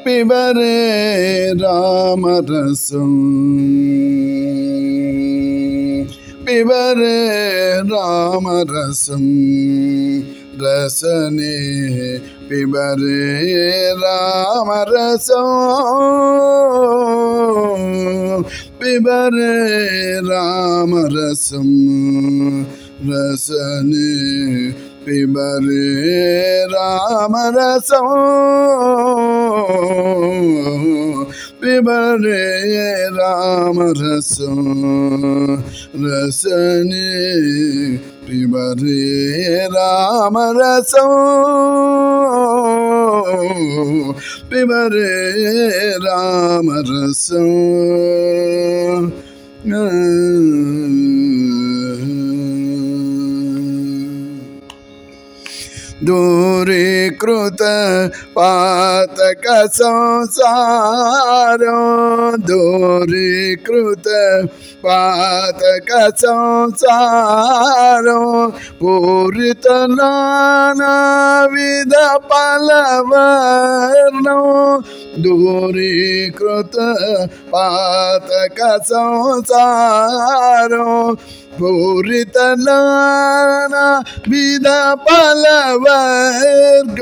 पिबरे रामरसं पिबरे रामरसं रसने पिबरे रामरसं पिबरे रामरसं रसने पिबरे रामरसं पिबरे रामरसं रसने पिबरे रामरसं पिबरे रामरसं दूरीकृत पातक संसार दूरीकृत पातक संसार पूरित नानाविध फलवर्ण दूरीकृत पातक संसार पूरित नानाविध फलवर्ग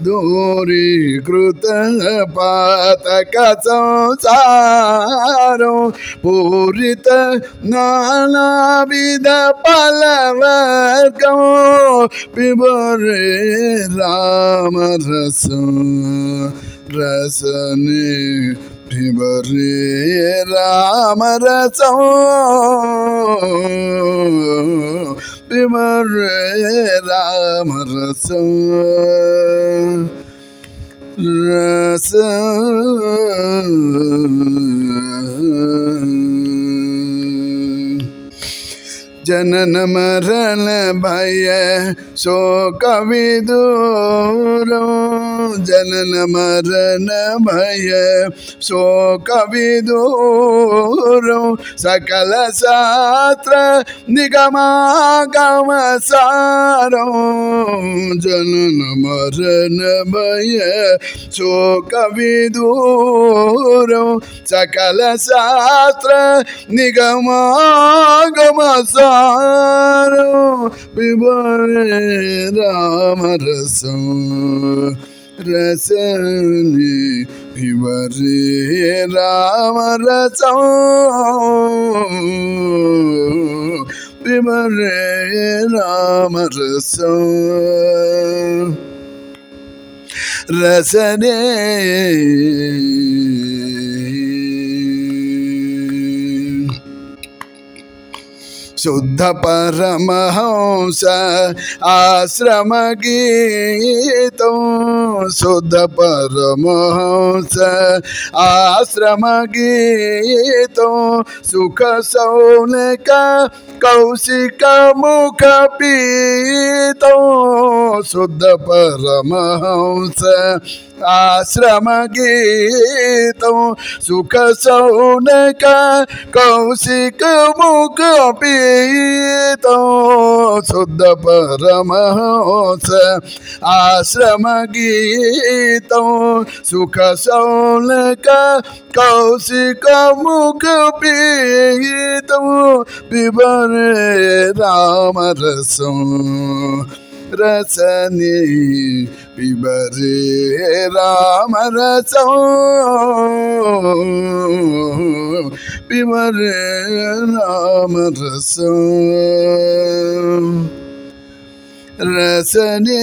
दूरीकृत पातक संसार पूरित नानाविध फलवर्ग पिबरे रामरसं रसने पिबरे रामरसं पिबरे रामरसं जनन मरण भय शोक विदूर जनन मरण भय शोक विदूर सकल शास्त्र निगमागम सारो जनन मरण भय शोक विदूर सकल शास्त्र निगमागम सारो पिबरे रामरसं रसने पिबरे रामरसं पिबरे रामरसं रसने शुद्ध परमहंस आश्रम गीतो शुद्ध परमहंस आश्रम गीतो सुख सौनक कौशिक मुख पीतो शुद्ध परमहंस आश्रम गीतो सुख सौनक कौशिक मुख पीतो शुद्ध परमहंस आश्रम गीतो सुख सौनक कौशिक मुख पीतो पिबरे रामरसं रसने पिबरे रामरसं पिबरे रामरसं रसने